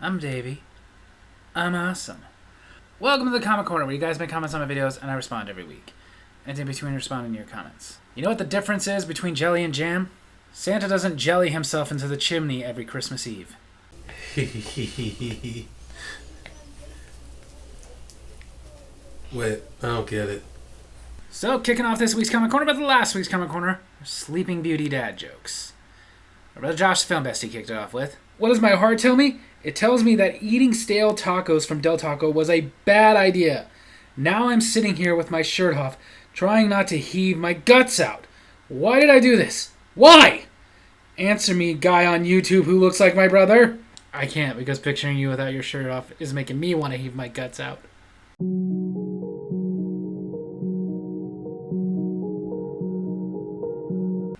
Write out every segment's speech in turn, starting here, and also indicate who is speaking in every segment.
Speaker 1: I'm Davey. I'm awesome. Welcome to the Comment Corner, where you guys make comments on my videos and I respond every week. And in between responding to your comments. You know what the difference is between jelly and jam? Santa doesn't jelly himself into the chimney every Christmas Eve.
Speaker 2: Wait, I don't get it.
Speaker 1: So, kicking off this week's Comment Corner, but the last week's Comment Corner, Sleeping Beauty dad jokes. My brother Josh, the film bestie, kicked it off with. What does my heart tell me? It tells me that eating stale tacos from Del Taco was a bad idea. Now I'm sitting here with my shirt off, trying not to heave my guts out. Why did I do this? Why? Answer me, guy on YouTube who looks like my brother. I can't, because picturing you without your shirt off is making me want to heave my guts out.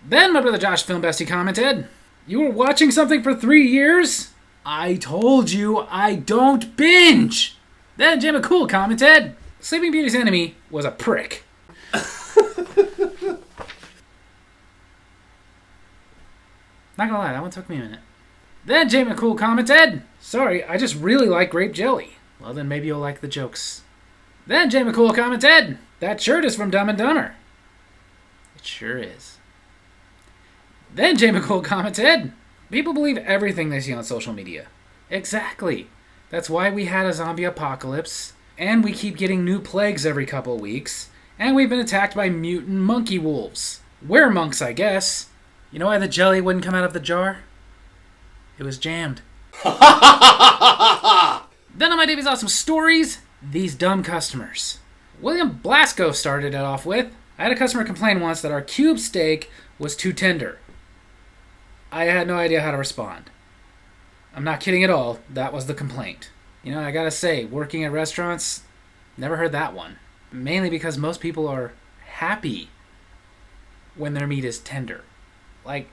Speaker 1: Then my brother Josh, film bestie, commented, "You were watching something for 3 years? I told you I don't binge." Then Jay McCool commented, "Sleeping Beauty's enemy was a prick." Not gonna lie, that one took me a minute. Then Jay McCool commented, "Sorry, I just really like grape jelly." Well, then maybe you'll like the jokes. Then Jay McCool commented, "That shirt is from Dumb and Dumber." It sure is. Then Jay McCool commented, "People believe everything they see on social media." Exactly. That's why we had a zombie apocalypse, and we keep getting new plagues every couple weeks, and we've been attacked by mutant monkey wolves. We're monks, I guess. You know why the jelly wouldn't come out of the jar? It was jammed. Then on my Davy's Awesome Stories, these dumb customers. William Blasco started it off with, "I had a customer complain once that our cube steak was too tender. I had no idea how to respond." I'm not kidding at all. That was the complaint. You know, I gotta say, working at restaurants, never heard that one. Mainly because most people are happy when their meat is tender. Like,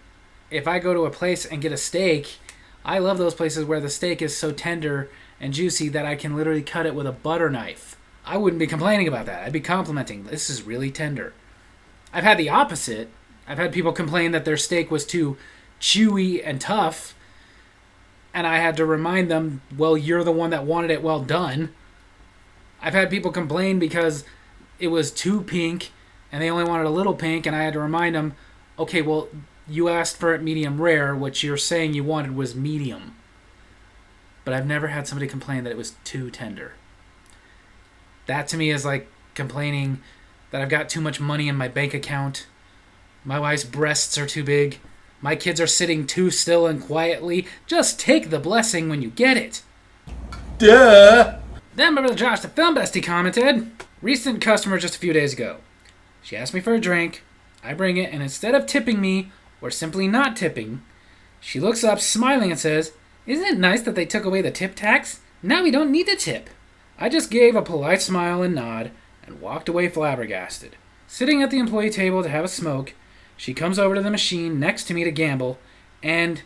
Speaker 1: if I go to a place and get a steak, I love those places where the steak is so tender and juicy that I can literally cut it with a butter knife. I wouldn't be complaining about that. I'd be complimenting. This is really tender. I've had the opposite. I've had people complain that their steak was too chewy and tough, and I had to remind them, well, you're the one that wanted it well done. I've had people complain because it was too pink and they only wanted a little pink, and I had to remind them, okay, well, you asked for it medium rare, which you're saying you wanted was medium. But I've never had somebody complain that it was too tender. That to me is like complaining that I've got too much money in my bank account, my wife's breasts are too big, my kids are sitting too still and quietly. Just take the blessing when you get it.
Speaker 2: Duh!
Speaker 1: Then my brother Josh, the film bestie, commented, "Recent customer just a few days ago. She asked me for a drink. I bring it, and instead of tipping me, or simply not tipping, she looks up, smiling, and says, 'Isn't it nice that they took away the tip tax? Now we don't need to tip.' I just gave a polite smile and nod, and walked away flabbergasted. Sitting at the employee table to have a smoke, she comes over to the machine next to me to gamble, and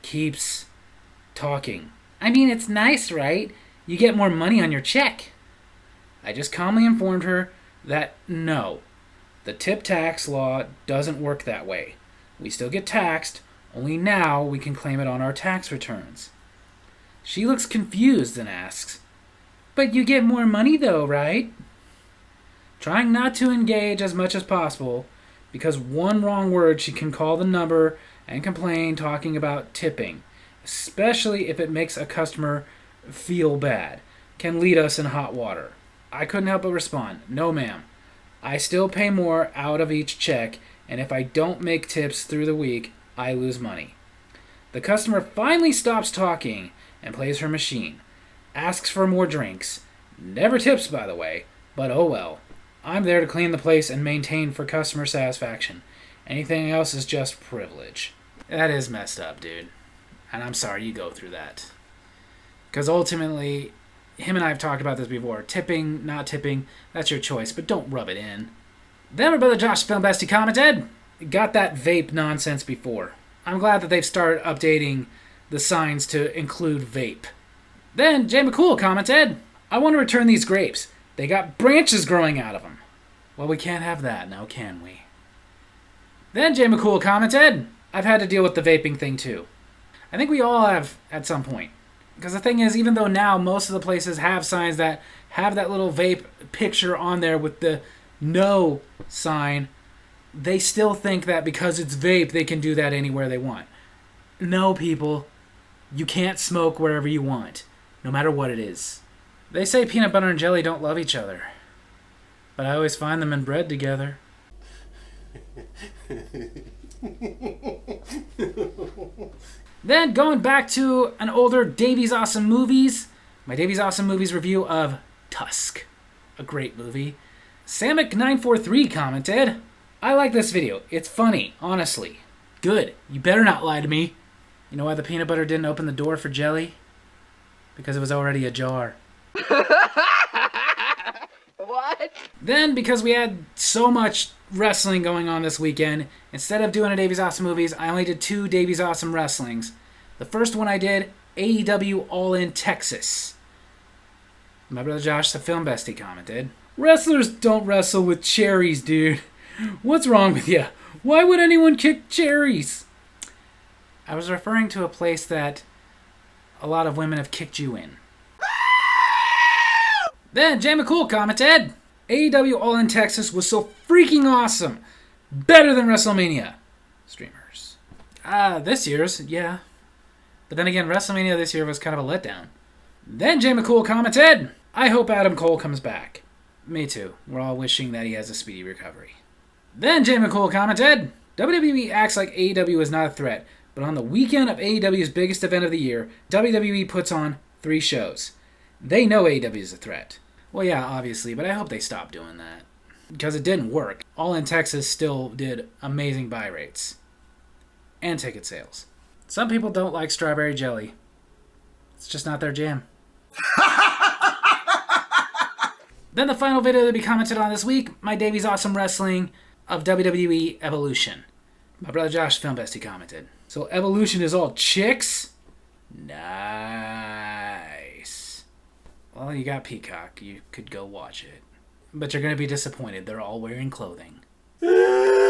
Speaker 1: keeps talking. I mean, it's nice, right? You get more money on your check." I just calmly informed her that no, the tip tax law doesn't work that way. We still get taxed, only now we can claim it on our tax returns. She looks confused and asks, "But you get more money though, right?" Trying not to engage as much as possible, because one wrong word she can call the number and complain talking about tipping, especially if it makes a customer feel bad, can lead us in hot water. I couldn't help but respond, "No ma'am, I still pay more out of each check, and if I don't make tips through the week, I lose money." The customer finally stops talking and plays her machine, asks for more drinks, never tips by the way, but oh well. I'm there to clean the place and maintain for customer satisfaction. Anything else is just privilege. That is messed up, dude. And I'm sorry you go through that. Because ultimately, him and I have talked about this before. Tipping, not tipping, that's your choice, but don't rub it in. Then my brother Josh, film bestie, commented, "Got that vape nonsense before. I'm glad that they've started updating the signs to include vape." Then Jay McCool commented, "I want to return these grapes. They got branches growing out of them." Well, we can't have that now, can we? Then Jay McCool commented, "I've had to deal with the vaping thing too. I think we all have at some point. Because the thing is, even though now most of the places have signs that have that little vape picture on there with the no sign, they still think that because it's vape, they can do that anywhere they want. No, people. You can't smoke wherever you want, no matter what it is. They say peanut butter and jelly don't love each other, but I always find them in bread together. Then, going back to an older Davies Awesome Movies, my Davies Awesome Movies review of Tusk. A great movie. Samick943 commented, I like this video. It's funny, honestly. Good. You better not lie to me. You know why the peanut butter didn't open the door for jelly? Because it was already ajar.
Speaker 3: What?
Speaker 1: Then, because we had so much wrestling going on this weekend, instead of doing a Davies Awesome Movies, I only did 2 Davies Awesome Wrestlings. The first one I did, AEW All In Texas. My brother Josh, the film bestie, commented, Wrestlers don't wrestle with cherries, dude. What's wrong with you? Why would anyone kick cherries? I was referring to a place that a lot of women have kicked you in. Then Jay McCool commented, AEW All In Texas was so freaking awesome. Better than WrestleMania. Streamers. This year's, yeah. But then again, WrestleMania this year was kind of a letdown. Then Jay McCool commented, I hope Adam Cole comes back. Me too. We're all wishing that he has a speedy recovery. Then Jay McCool commented, WWE acts like AEW is not a threat, but on the weekend of AEW's biggest event of the year, WWE puts on 3 shows. They know AEW is a threat. Well, yeah, obviously, but I hope they stop doing that. Because it didn't work. All In Texas still did amazing buy rates. And ticket sales. Some people don't like strawberry jelly. It's just not their jam. Then the final video to be commented on this week, my Davies Awesome Wrestling of WWE Evolution. My brother Josh, film bestie, commented. So Evolution is all chicks? Nice. Well, you got Peacock. You could go watch it. But you're going to be disappointed. They're all wearing clothing. Then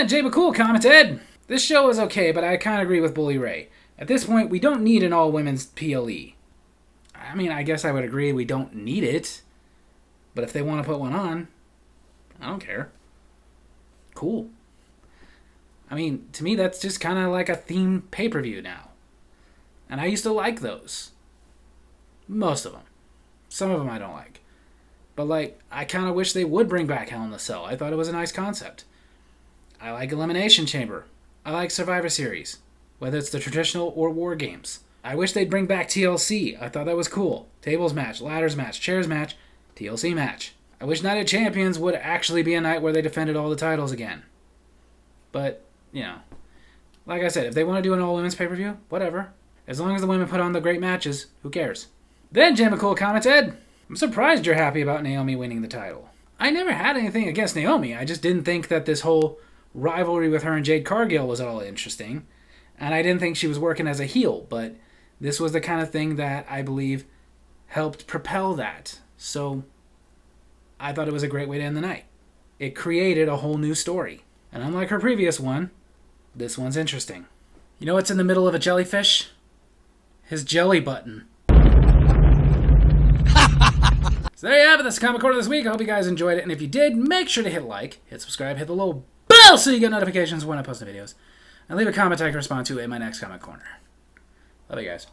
Speaker 1: Jay McCool commented, this show is okay, but I kind of agree with Bully Ray. At this point, we don't need an all-women's PLE. I mean, I guess I would agree we don't need it. But if they want to put one on, I don't care. Cool. I mean, to me, that's just kind of like a theme pay-per-view now. And I used to like those. Most of them. Some of them I don't like. But, like, I kind of wish they would bring back Hell in a Cell. I thought it was a nice concept. I like Elimination Chamber. I like Survivor Series. Whether it's the traditional or War Games. I wish they'd bring back TLC. I thought that was cool. Tables match, ladders match, chairs match, TLC match. I wish Night of Champions would actually be a night where they defended all the titles again. But, you know. Like I said, if they want to do an all-women's pay-per-view, whatever. As long as the women put on the great matches, who cares? Then Jay McCool commented, I'm surprised you're happy about Naomi winning the title. I never had anything against Naomi. I just didn't think that this whole rivalry with her and Jade Cargill was at all interesting. And I didn't think she was working as a heel, but this was the kind of thing that I believe helped propel that. So I thought it was a great way to end the night. It created a whole new story. And unlike her previous one, this one's interesting. You know what's in the middle of a jellyfish? His jelly button. So there you have it. That's the Comic Corner this week. I hope you guys enjoyed it. And if you did, make sure to hit like, hit subscribe, hit the little bell so you get notifications when I post the videos. And leave a comment I can respond to in my next Comic Corner. Love you guys.